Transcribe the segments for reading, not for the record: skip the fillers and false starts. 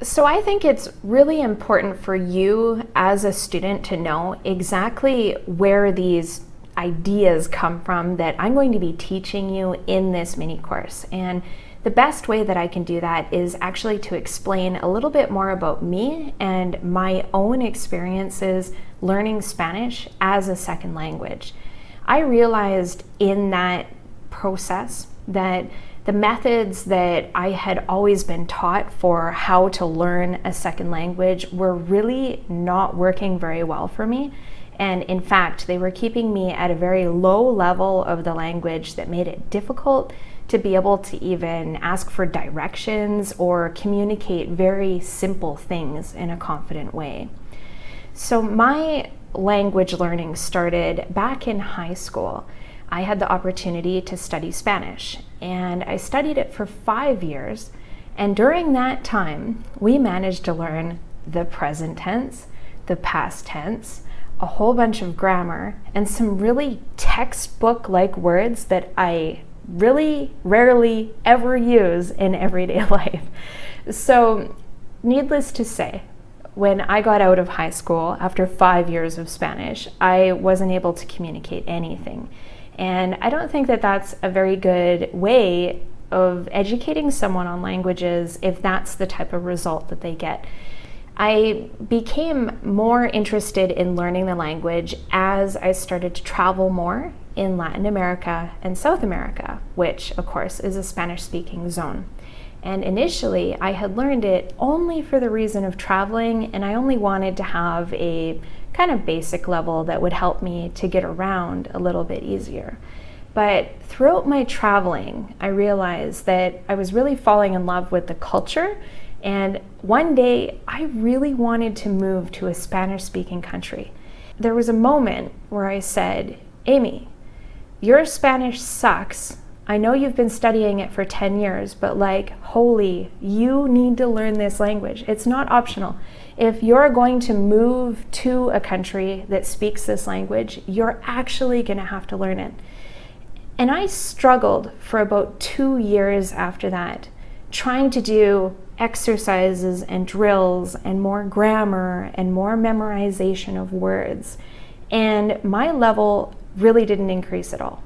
So I think it's really important for you as a student to know exactly where these ideas come from that I'm going to be teaching you in this mini course. And the best way that I can do that is actually to explain a little bit more about me and my own experiences learning Spanish as a second language. I realized in that process that the methods that I had always been taught for how to learn a second language were really not working very well for me. And in fact, they were keeping me at a very low level of the language that made it difficult to be able to even ask for directions or communicate very simple things in a confident way. So my language learning started back in high school. I had the opportunity to study Spanish, and I studied it for 5 years. And during that time, we managed to learn the present tense, the past tense, a whole bunch of grammar, and some really textbook-like words that I really rarely ever use in everyday life. So, needless to say, when I got out of high school after 5 years of Spanish, I wasn't able to communicate anything. And I don't think that that's a very good way of educating someone on languages if that's the type of result that they get. I became more interested in learning the language as I started to travel more in Latin America and South America, which of course is a Spanish-speaking zone. And initially I had learned it only for the reason of traveling, and I only wanted to have a kind of basic level that would help me to get around a little bit easier. But throughout my traveling, I realized that I was really falling in love with the culture, and one day I really wanted to move to a Spanish-speaking country. There was a moment where I said, Amy, your Spanish sucks. I know you've been studying it for 10 years, but holy, you need to learn this language. It's not optional. If you're going to move to a country that speaks this language, you're actually going to have to learn it. And I struggled for about 2 years after that, trying to do exercises and drills and more grammar and more memorization of words. And my level really didn't increase at all.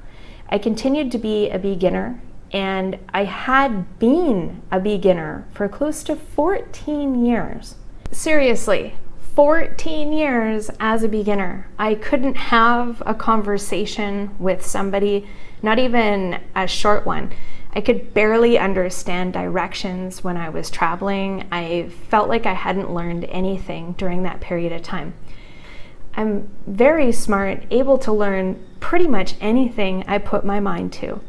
I continued to be a beginner, and I had been a beginner for close to 14 years. Seriously, 14 years as a beginner. I couldn't have a conversation with somebody, not even a short one. I could barely understand directions when I was traveling. I felt like I hadn't learned anything during that period of time. I'm very smart, able to learn pretty much anything I put my mind to.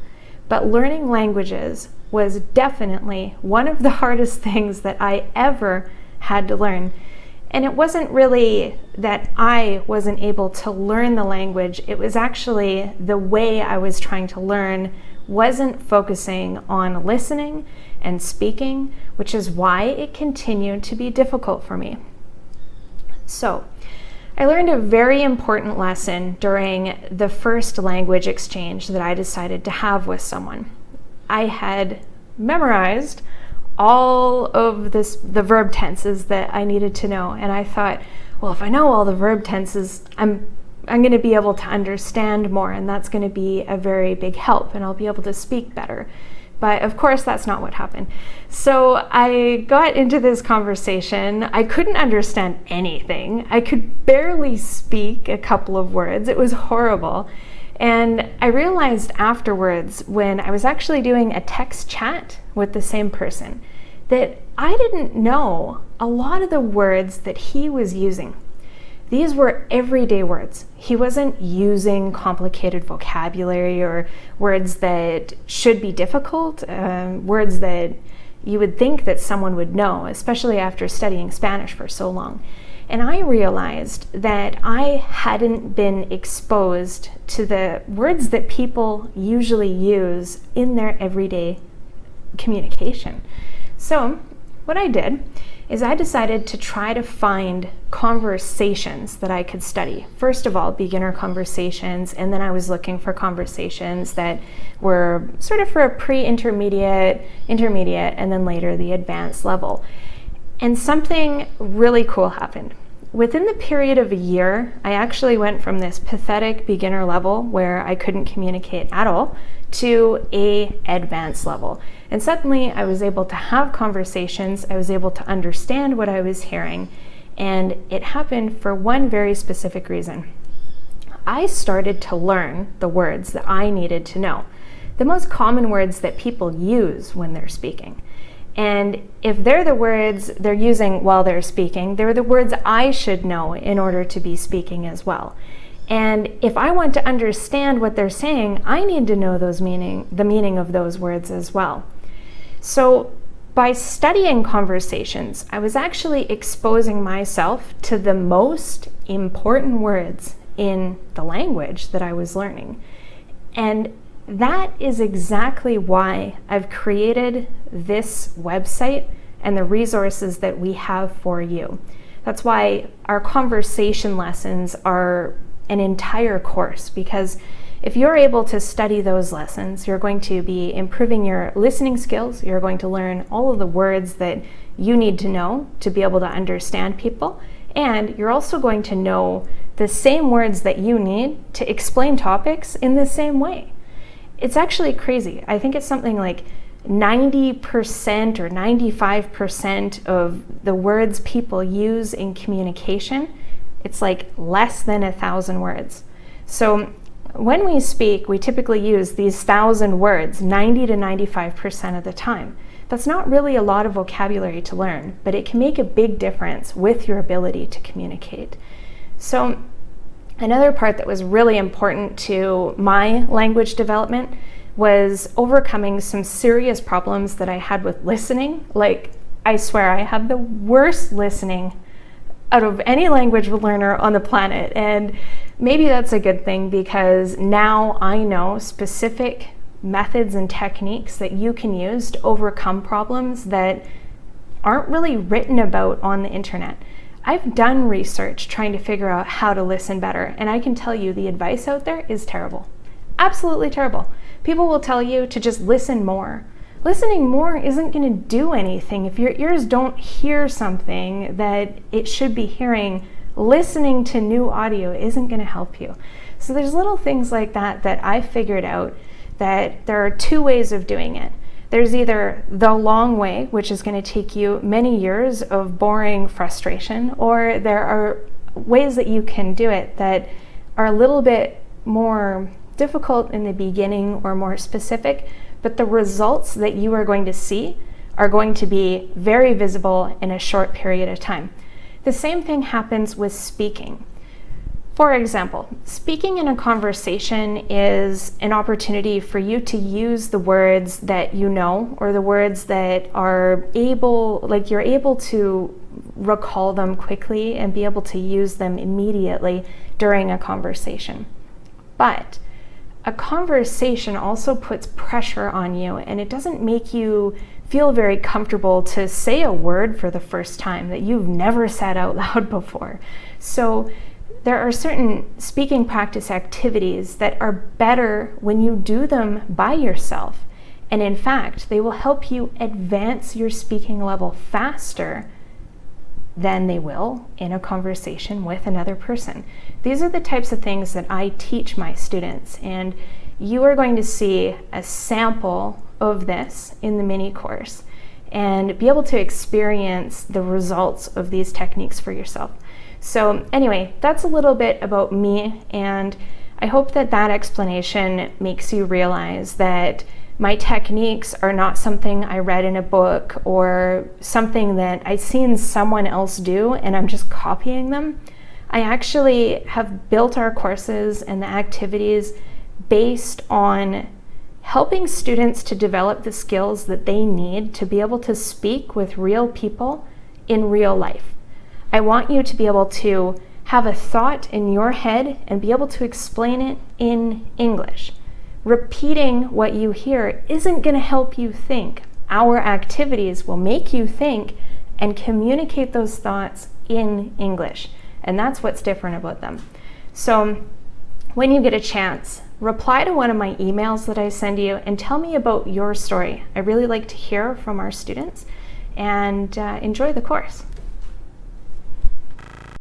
But learning languages was definitely one of the hardest things that I ever had to learn. And it wasn't really that I wasn't able to learn the language, it was actually the way I was trying to learn wasn't focusing on listening and speaking, which is why it continued to be difficult for me. So, I learned a very important lesson during the first language exchange that I decided to have with someone. I had memorized all of the verb tenses that I needed to know, and I thought, well, if I know all the verb tenses, I'm going to be able to understand more, and that's going to be a very big help, and I'll be able to speak better. But of course, that's not what happened. So I got into this conversation. I couldn't understand anything. I could barely speak a couple of words. It was horrible. And I realized afterwards, when I was actually doing a text chat with the same person, that I didn't know a lot of the words that he was using. These were everyday words. He wasn't using complicated vocabulary or words that should be difficult, words that you would think that someone would know, especially after studying Spanish for so long. And I realized that I hadn't been exposed to the words that people usually use in their everyday communication. So what I did is I decided to try to find conversations that I could study. First of all, beginner conversations, and then I was looking for conversations that were sort of for a pre-intermediate, intermediate, and then later the advanced level. And something really cool happened. Within the period of a year, I actually went from this pathetic beginner level where I couldn't communicate at all to a advanced level. And suddenly I was able to have conversations, I was able to understand what I was hearing, and it happened for one very specific reason. I started to learn the words that I needed to know, the most common words that people use when they're speaking. And if they're the words they're using while they're speaking, they're the words I should know in order to be speaking as well. And if I want to understand what they're saying, I need to know the meaning of those words as well. So by studying conversations, I was actually exposing myself to the most important words in the language that I was learning. And that is exactly why I've created this website and the resources that we have for you. That's why our conversation lessons are an entire course, because if you're able to study those lessons, you're going to be improving your listening skills, you're going to learn all of the words that you need to know to be able to understand people, and you're also going to know the same words that you need to explain topics in the same way. It's actually crazy. I think it's something like 90% or 95% of the words people use in communication, it's like less than 1,000 words. So when we speak, we typically use these 1,000 words 90 to 95% of the time. That's not really a lot of vocabulary to learn, but it can make a big difference with your ability to communicate. So another part that was really important to my language development was overcoming some serious problems that I had with listening. Like, I swear I have the worst listening out of any language learner on the planet. And maybe that's a good thing, because now I know specific methods and techniques that you can use to overcome problems that aren't really written about on the internet. I've done research trying to figure out how to listen better, and I can tell you the advice out there is terrible. Absolutely terrible. People will tell you to just listen more. Listening more isn't going to do anything. If your ears don't hear something that it should be hearing, listening to new audio isn't going to help you. So there's little things like that that I figured out, that there are two ways of doing it. There's either the long way, which is going to take you many years of boring frustration, or there are ways that you can do it that are a little bit more difficult in the beginning or more specific, but the results that you are going to see are going to be very visible in a short period of time. The same thing happens with speaking. For example, speaking in a conversation is an opportunity for you to use the words that you know, or the words that are you're able to recall them quickly and be able to use them immediately during a conversation. But a conversation also puts pressure on you, and it doesn't make you feel very comfortable to say a word for the first time that you've never said out loud before. So there are certain speaking practice activities that are better when you do them by yourself. And in fact, they will help you advance your speaking level faster than they will in a conversation with another person. These are the types of things that I teach my students, and you are going to see a sample of this in the mini course and be able to experience the results of these techniques for yourself. So anyway, that's a little bit about me, and I hope that that explanation makes you realize that my techniques are not something I read in a book or something that I've seen someone else do and I'm just copying them. I actually have built our courses and the activities based on helping students to develop the skills that they need to be able to speak with real people in real life. I want you to be able to have a thought in your head and be able to explain it in English. Repeating what you hear isn't going to help you think. Our activities will make you think and communicate those thoughts in English. And that's what's different about them. So when you get a chance, reply to one of my emails that I send you and tell me about your story. I really like to hear from our students. and enjoy the course.